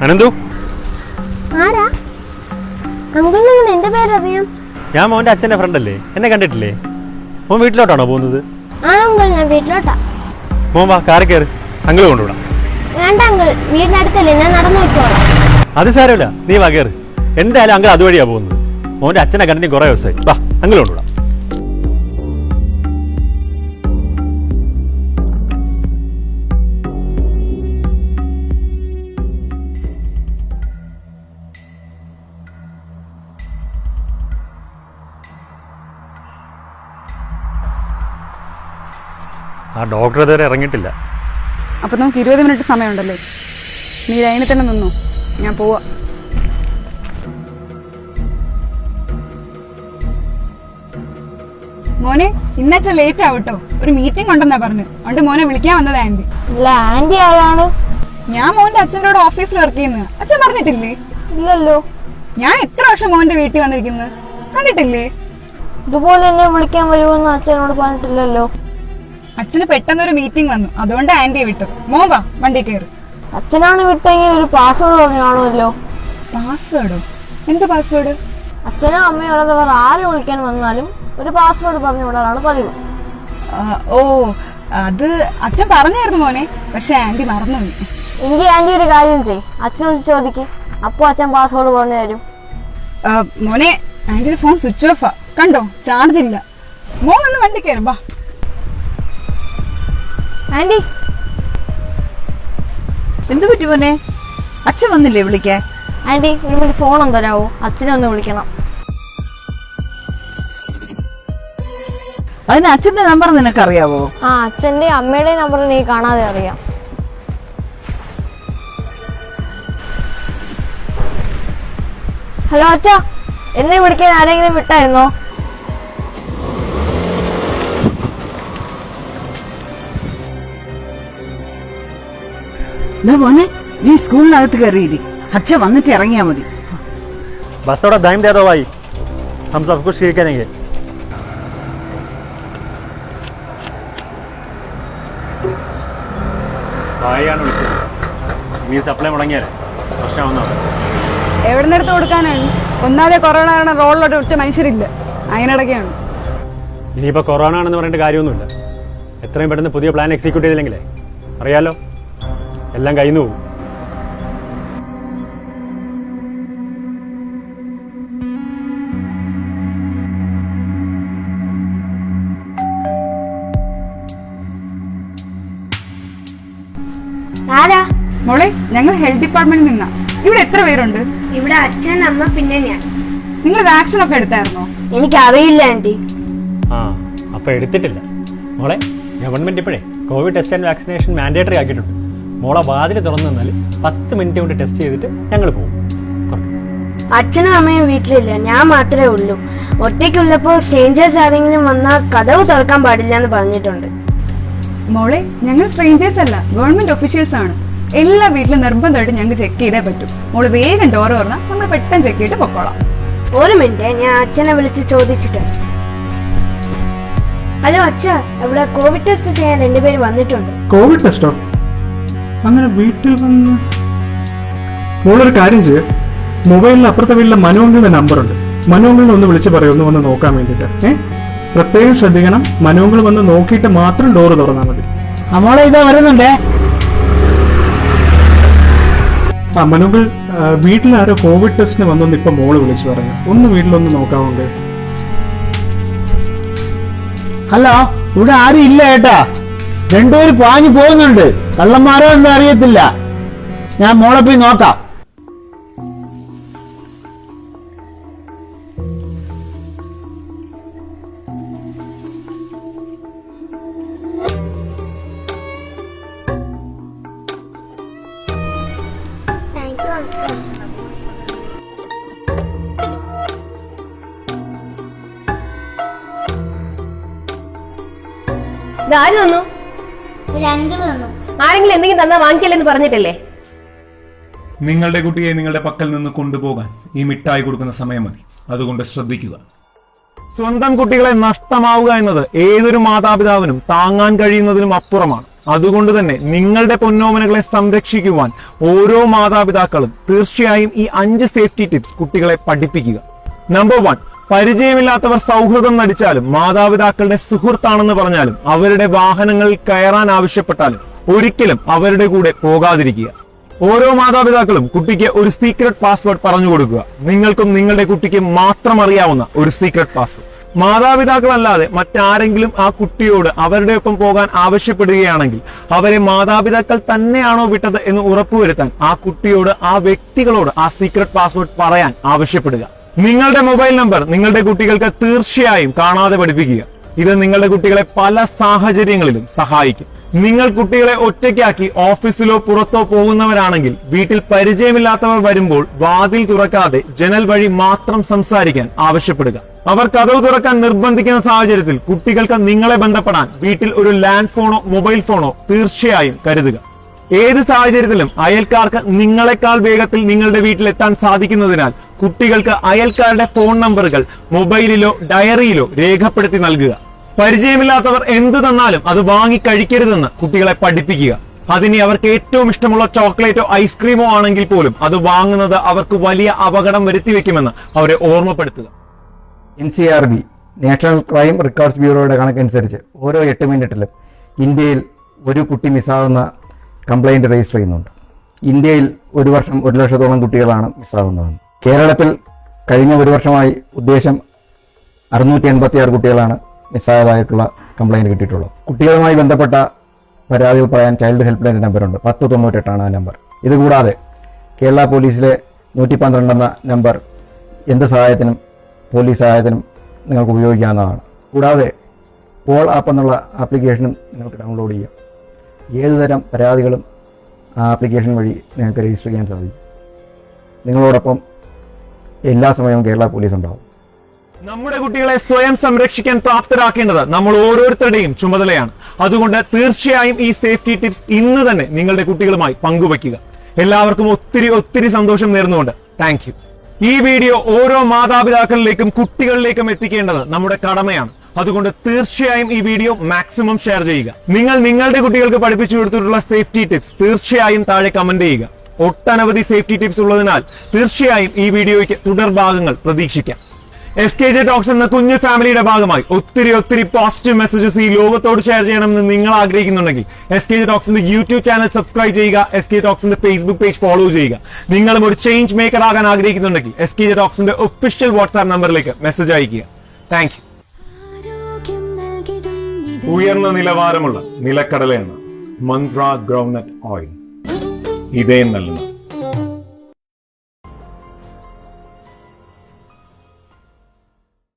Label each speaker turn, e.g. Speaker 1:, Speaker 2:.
Speaker 1: അനന്തു,
Speaker 2: എന്റെ പേരറിയാം.
Speaker 1: ഞാൻ മോന്റെ അച്ഛന്റെ ഫ്രണ്ട് അല്ലേ, എന്നെ കണ്ടിട്ടില്ലേ? മോൻ വീട്ടിലോട്ടാണോ പോകുന്നത്?
Speaker 2: ഞാൻ വീട്ടിലോട്ടാ.
Speaker 1: മോൻ വാ, കാറി കയറി, അങ്കിള് കൊണ്ടുവിടാം.
Speaker 2: വേണ്ട അങ്കിൾ, വീടിനടുത്തല്ലേ, ഞാൻ നടന്നു വെക്കോളാം.
Speaker 1: അത് സാരമില്ല, നീ വാ കയറി. എന്തായാലും അങ്കിൾ അതുവഴിയാ പോകുന്നത്. മോന്റെ അച്ഛനെ കണ്ടിട്ട് കുറെ ദിവസമായി. വാ, അങ്കിള് കൊണ്ടുവിടാം. ആ ഡോക്ടർ ഇതുവരെ ഇറങ്ങിയിട്ടില്ല.
Speaker 3: അപ്പം നമുക്ക് 20 മിനിറ്റ് സമയമുണ്ടല്ലേ? നീ ലൈനിൽ തന്നെ നിന്നോ, ഞാൻ പോവാ. മോനെ, ഇന്നച്ച ലേറ്റ് ആവട്ടോ, ഒരു മീറ്റിംഗ് ഉണ്ടെന്നാ പറഞ്ഞു. അതുകൊണ്ട് മോനെ വിളിക്കാൻ വന്നത് ആന്റി.
Speaker 2: ഇല്ല, ആന്റി ആരാണ്?
Speaker 3: ഞാൻ മോന്റെ അച്ഛൻ്റെ കൂടെ ഓഫീസിൽ വർക്ക് ചെയ്യുന്നത്. അച്ഛൻ പറഞ്ഞിട്ടില്ലേ?
Speaker 2: ഇല്ലല്ലോ.
Speaker 3: ഞാൻ എത്ര വർഷം മോന്റെ വീട്ടിൽ വന്നിരിക്കുന്നത്, കണ്ടിട്ടില്ലേ?
Speaker 2: ഇതുപോലെ എന്നെ വിളിക്കാൻ വരുമെന്ന് അച്ഛനോട് പറഞ്ഞിട്ടില്ലല്ലോ.
Speaker 3: അച്ഛന് പെട്ടെന്നൊരു മീറ്റിംഗ് വന്നു, അതുകൊണ്ട് ആന്റിയെ വിട്ടു. മോൻ വാ, വണ്ടി കയറി.
Speaker 2: അച്ഛനാണ് വിട്ടെങ്കിൽ ഒരു പാസ്വേഡ് പറഞ്ഞാണല്ലോ.
Speaker 3: പാസ്വേഡോ? എന്ത് പാസ്വേഡ്?
Speaker 2: അച്ഛനും അമ്മയും ഉള്ളവർ ആര് വിളിക്കാൻ വന്നാലും ഒരു പാസ്വേഡ് പറഞ്ഞു വിടാറാണ് പതിവ്.
Speaker 3: ഓ, അത് അച്ഛൻ പറഞ്ഞായിരുന്നു മോനെ, പക്ഷെ ആന്റി മറന്നുപോയി.
Speaker 2: എങ്കിൽ ആന്റി ഒരു കാര്യം ചെയ്, അച്ഛനോട് ചോദിക്ക്, അപ്പൊ അച്ഛൻ പാസ്വേഡ് പറഞ്ഞു തരും.
Speaker 3: മോനെ, ആന്റിയുടെ ഫോൺ സ്വിച്ച് ഓഫാ, കണ്ടോ? ചാർജ് ഇല്ല. മോൻ വന്ന് വണ്ടി കയറും, വാ.
Speaker 2: ആന്റി,
Speaker 4: എന്ത് പറ്റി മോനെ? അച്ഛൻ വന്നില്ലേ വിളിക്കാൻ?
Speaker 2: ആന്റി ഒരു മിനിറ്റ് ഫോൺ ഒന്ന് തരാവോ, അച്ഛനെ ഒന്ന് വിളിക്കണം.
Speaker 4: അതിന് അച്ഛന്റെ നമ്പർ നിനക്കറിയാവോ?
Speaker 2: ആ, അച്ഛന്റെ അമ്മയുടെ നമ്പർ നീ കാണാതെ അറിയാം. ഹലോ അച്ഛാ, എന്നെ വിളിക്കാൻ ആരെങ്കിലും വിട്ടായിരുന്നോ?
Speaker 4: മോനെ, നീ സ്കൂളിനകത്ത് കയറിയിരി, അച്ഛൻ വന്നിട്ട് ഇറങ്ങിയാ മതി.
Speaker 1: बस थोड़ा टाइम दे दो भाई, हम सब कुछ ठीक करेंगे. ഭായിയാണ് വിളിച്ചത്. നീ സപ്ലൈ മുടങ്ങിയാലേ പ്രശ്നമൊന്നും.
Speaker 3: എവിടെ നിന്നെടുത്ത് കൊടുക്കാനാണ്? ഒന്നാതെ കൊറോണ കാരണം റോളിലോട്ട് ഒറ്റ മനുഷ്യരില്ല, അതിനിടയ്ക്കാണ്.
Speaker 1: ഇനിയിപ്പോൾ കൊറോണ ആണെന്ന് പറഞ്ഞിട്ട് കാര്യമൊന്നുമില്ല. എത്രയും പെട്ടെന്ന് പുതിയ പ്ലാൻ എക്സിക്യൂട്ട് ചെയ്തില്ലെങ്കിലേ അറിയാലോ, എല്ലാം കയ്യിൽ നിന്ന് പോകും.
Speaker 2: ആരാ?
Speaker 3: മോളെ, ഞങ്ങൾ ഹെൽത്ത് ഡിപ്പാർട്ട്മെന്റിൽ നിന്നാ. ഇവിടെ എത്ര പേരുണ്ട്?
Speaker 2: ഇവിടെ അച്ഛൻ, അമ്മ, പിന്നെ ഞാൻ.
Speaker 3: നിങ്ങൾ വാക്സിൻ ഒക്കെ എടുത്തായിരുന്നോ?
Speaker 2: എനിക്കറിയില്ല ആന്റി.
Speaker 1: ആ, അപ്പോൾ എടുത്തിട്ടില്ല മോളെ. ഗവൺമെന്റ് ഇപ്പോഴേ Covid test and vaccination mandatory ആക്കിയിട്ടുണ്ട്. മോളെ വാതിൽ തുറന്നു തന്നാൽ 10 മിനിറ്റ് കൊണ്ട് ടെസ്റ്റ് ചെയ്തിട്ട് ഞങ്ങൾ പോകും.
Speaker 2: അച്ഛനും അമ്മയും വീട്ടിലില്ല, ഞാൻ മാത്രമേ ഉള്ളൂ. ഒറ്റയ്ക്കുള്ളപ്പോ സ്ട്രേഞ്ചേഴ്സ് ആരെങ്കിലും വന്നാൽ കതവ് തുറക്കാൻ പാടില്ല എന്ന് പറഞ്ഞിട്ടുണ്ട്.
Speaker 3: മോളെ, ഞങ്ങൾ സ്ട്രേഞ്ചേഴ്സ് അല്ല, ഗവൺമെന്റ് ഒഫീഷ്യൽസ് ആണ്. എല്ലാ വീട്ടിലും നിർബന്ധമായിട്ട് ഞങ്ങൾക്ക് ചെക്ക് ചെയ്തേ പറ്റും. മോള് വേഗം ഡോർ തുറന്നാൽ നമ്മൾ പെട്ടെന്ന് ചെക്ക് ചെയ്തിട്ട് പൊക്കോളാം.
Speaker 2: ഒരു മിനിറ്റ്, ഞാൻ അച്ഛനെ വിളിച്ച് ചോദിച്ചിട്ട്. ഹലോ അച്ഛാ, ഇവിടെ കോവിഡ് ടെസ്റ്റ് ചെയ്യാൻ 2 പേര് വന്നിട്ടുണ്ട്.
Speaker 5: കോവിഡ് ടെസ്റ്റോ? അങ്ങനെ വീട്ടിൽ വന്ന്? മോളൊരു കാര്യം ചെയ്യ, മൊബൈലിൽ അപ്പുറത്തെ വീട്ടിലെ മനോങ്കിന്റെ നമ്പറുണ്ട്, മനോങ്കിളിനെ ഒന്ന് വിളിച്ച് പറയും, ഒന്ന് വന്ന് നോക്കാൻ വേണ്ടിട്ട്. പ്രത്യേകം ശ്രദ്ധിക്കണം, മനോങ്കിൾ വന്ന് നോക്കിയിട്ട് മാത്രം ഡോറ് തുറന്നാൽ മതി.
Speaker 4: മോളെ ഇതാ വരുന്നുണ്ടേ.
Speaker 5: ആ മനോങ്കിൾ, വീട്ടിലാരോ കോവിഡ് ടെസ്റ്റിന് വന്നൊന്ന് ഇപ്പൊ മോള് വിളിച്ചു പറഞ്ഞു, ഒന്ന് വീട്ടിലൊന്ന് നോക്കാവുണ്ട്.
Speaker 4: ഹലോ, ഇവിടെ ആരും ഇല്ല കേട്ടാ, 2 പേര് പാഞ്ഞു പോകുന്നുണ്ട്. കള്ളന്മാരോ എന്താ അറിയത്തില്ല, ഞാൻ മോളെ പോയി നോക്കാം.
Speaker 6: ആര് തന്നു? ആരെങ്കിലും എന്തെങ്കിലും തന്നാ വാങ്ങിക്കല്ലെന്ന് പറഞ്ഞിട്ടല്ലേ?
Speaker 7: നിങ്ങളുടെ കുട്ടിയെ നിങ്ങളുടെ പക്കൽ നിന്ന് കൊണ്ടുപോകാൻ ഈ മിഠായി കൊടുക്കുന്ന സമയം മതി, അതുകൊണ്ട് ശ്രദ്ധിക്കുക.
Speaker 8: സ്വന്തം കുട്ടികളെ നഷ്ടമാവുക എന്നത് ഏതൊരു മാതാപിതാവിനും താങ്ങാൻ കഴിയുന്നതിനും അപ്പുറമാണ്.
Speaker 7: അതുകൊണ്ട് തന്നെ നിങ്ങളുടെ പൊന്നോമനകളെ സംരക്ഷിക്കുവാൻ ഓരോ മാതാപിതാക്കളും തീർച്ചയായും ഈ 5 സേഫ്റ്റി ടിപ്സ് കുട്ടികളെ പഠിപ്പിക്കുക. നമ്പർ 1, പരിചയമില്ലാത്തവർ സൗഹൃദം നടിച്ചാലും മാതാപിതാക്കളുടെ സുഹൃത്താണെന്ന് പറഞ്ഞാലും അവരുടെ വാഹനങ്ങളിൽ കയറാൻ ആവശ്യപ്പെട്ടാലും ഒരിക്കലും അവരുടെ കൂടെ പോകാതിരിക്കുക. ഓരോ മാതാപിതാക്കളും കുട്ടിക്ക് ഒരു സീക്രട്ട് പാസ്വേഡ് പറഞ്ഞു കൊടുക്കുക. നിങ്ങൾക്കും നിങ്ങളുടെ കുട്ടിക്കും മാത്രം അറിയാവുന്ന ഒരു സീക്രട്ട് പാസ്വേഡ്. മാതാപിതാക്കളല്ലാതെ മറ്റാരെങ്കിലും ആ കുട്ടിയോട് അവരുടെ ഒപ്പം പോകാൻ ആവശ്യപ്പെടുകയാണെങ്കിൽ അവരെ മാതാപിതാക്കൾ തന്നെയാണോ വിട്ടത് എന്ന് ഉറപ്പുവരുത്താൻ ആ കുട്ടിയോട്, ആ വ്യക്തികളോട് ആ സീക്രട്ട് പാസ്വേഡ് പറയാൻ ആവശ്യപ്പെടുക. നിങ്ങളുടെ മൊബൈൽ നമ്പർ നിങ്ങളുടെ കുട്ടികൾക്ക് തീർച്ചയായും കാണാതെ പഠിപ്പിക്കുക. ഇത് നിങ്ങളുടെ കുട്ടികളെ പല സാഹചര്യങ്ങളിലും സഹായിക്കും. നിങ്ങൾ കുട്ടികളെ ഒറ്റയ്ക്കാക്കി ഓഫീസിലോ പുറത്തോ പോകുന്നവരാണെങ്കിൽ വീട്ടിൽ പരിചയമില്ലാത്തവർ വരുമ്പോൾ വാതിൽ തുറക്കാതെ ജനൽ വഴി മാത്രം സംസാരിക്കാൻ ആവശ്യപ്പെടുക. അവർ കതവ് തുറക്കാൻ നിർബന്ധിക്കുന്ന സാഹചര്യത്തിൽ കുട്ടികൾക്ക് നിങ്ങളെ ബന്ധപ്പെടാൻ വീട്ടിൽ ഒരു ലാൻഡ് ഫോണോ മൊബൈൽ ഫോണോ തീർച്ചയായും കരുതുക. ഏത് സാഹചര്യത്തിലും അയൽക്കാർക്ക് നിങ്ങളെക്കാൾ വേഗത്തിൽ നിങ്ങളുടെ വീട്ടിലെത്താൻ സാധിക്കുന്നതിനാൽ കുട്ടികൾക്ക് അയൽക്കാരുടെ ഫോൺ നമ്പറുകൾ മൊബൈലിലോ ഡയറിയിലോ രേഖപ്പെടുത്തി നൽകുക. പരിചയമില്ലാത്തവർ എന്ത് തന്നാലും അത് വാങ്ങി കഴിക്കരുതെന്ന് കുട്ടികളെ പഠിപ്പിക്കുക. അതിന് അവർക്ക് ഏറ്റവും ഇഷ്ടമുള്ള ചോക്ലേറ്റോ ഐസ്ക്രീമോ ആണെങ്കിൽ പോലും അത് വാങ്ങുന്നത് അവർക്ക് വലിയ അപകടം വരുത്തിവെക്കുമെന്ന് അവരെ ഓർമ്മപ്പെടുത്തുക.
Speaker 8: NCRB നാഷണൽ ക്രൈം റെക്കോർഡ്സ് ബ്യൂറോയുടെ കണക്കനുസരിച്ച് ഓരോ 8 മിനിറ്റിലും ഇന്ത്യയിൽ ഒരു കുട്ടി മിസ്സാവുന്ന കംപ്ലൈന്റ് രജിസ്റ്റർ ചെയ്യുന്നുണ്ട്. ഇന്ത്യയിൽ ഒരു വർഷം 1 ലക്ഷത്തോളം കുട്ടികളാണ് മിസ്സാവുന്നത്. കേരളത്തിൽ കഴിഞ്ഞ ഒരു വർഷമായി ഉദ്ദേശം 686 കുട്ടികളാണ് മിസ്സായതായിട്ടുള്ള കംപ്ലൈന്റ് കിട്ടിയിട്ടുള്ളത്. കുട്ടികളുമായി ബന്ധപ്പെട്ട പരാതികൾ പറയാൻ ചൈൽഡ് ഹെൽപ്പ് ലൈൻ നമ്പറുണ്ട്. 1098 ആ നമ്പർ. ഇതുകൂടാതെ കേരള പോലീസിലെ 112 എന്ന നമ്പർ എന്ത് സഹായത്തിനും പോലീസ് സഹായത്തിനും നിങ്ങൾക്ക് ഉപയോഗിക്കാവുന്നതാണ്. കൂടാതെ പോൾ ആപ്പ് എന്നുള്ള ആപ്ലിക്കേഷനും നിങ്ങൾക്ക് ഡൗൺലോഡ് ചെയ്യാം. ഏതുതരം പരാതികളും ആ ആപ്ലിക്കേഷൻ വഴി നിങ്ങൾക്ക് രജിസ്റ്റർ ചെയ്യാൻ സാധിക്കും. നിങ്ങളോടൊപ്പം എല്ലാ സമയവും കേരള പോലീസ് ഉണ്ടാവും.
Speaker 7: നമ്മുടെ കുട്ടികളെ സ്വയം സംരക്ഷിക്കാൻ പ്രാപ്തരാക്കേണ്ടത് നമ്മൾ ഓരോരുത്തരുടെയും ചുമതലയാണ്. അതുകൊണ്ട് തീർച്ചയായും ഈ സേഫ്റ്റി ടിപ്സ് ഇന്ന് തന്നെ നിങ്ങളുടെ കുട്ടികളുമായി പങ്കുവയ്ക്കുക. എല്ലാവർക്കും ഒത്തിരി സന്തോഷം നേർന്നുകൊണ്ട് താങ്ക് യു. ഈ വീഡിയോ ഓരോ മാതാപിതാക്കളിലേക്കും കുട്ടികളിലേക്കും എത്തിക്കേണ്ടത് നമ്മുടെ കടമയാണ്. അതുകൊണ്ട് തീർച്ചയായും ഈ വീഡിയോ മാക്സിമം ഷെയർ ചെയ്യുക. നിങ്ങൾ നിങ്ങളുടെ കുട്ടികൾക്ക് പഠിപ്പിച്ചു കൊടുത്തിട്ടുള്ള സേഫ്റ്റി ടിപ്സ് തീർച്ചയായും താഴെ കമന്റ് ചെയ്യുക. ഒട്ടനവധി സേഫ്റ്റി ടിപ്സ് ഉള്ളതിനാൽ തീർച്ചയായും ഈ വീഡിയോയ്ക്ക് തുടർഭാഗങ്ങൾ പ്രതീക്ഷിക്കാം. SKJ ടോക്സ് എന്ന കുഞ്ഞു ഫാമിലിയുടെ ഭാഗമായി ഒത്തിരി പോസിറ്റീവ് മെസ്സേജസ് ഈ ലോകത്തോട് ഷെയർ ചെയ്യണമെന്ന് നിങ്ങൾ ആഗ്രഹിക്കുന്നുണ്ടെങ്കിൽ SKJ ടോക്സിന്റെ യൂട്യൂബ് ചാനൽ സബ്സ്ക്രൈബ് ചെയ്യുക. SKJ ടോക്സിന്റെ ഫേസ്ബുക്ക് പേജ് ഫോളോ ചെയ്യുക. നിങ്ങളും ഒരു ചേഞ്ച് മേക്കർ ആകാൻ ആഗ്രഹിക്കുന്നുണ്ടെങ്കിൽ SKJ ടോക്സിന്റെ ഒഫീഷ്യൽ വാട്സ്ആപ്പ് നമ്പറിലേക്ക് മെസ്സേജ് അയക്കുക. Thank you. ഉയർന്ന നിലവാരമുള്ള നിലക്കടലയെണ്ണ, മന്ത്ര ഗ്രൗണ്ട്നട്ട് ഓയിൽ, ഇതേ നല്ലത്.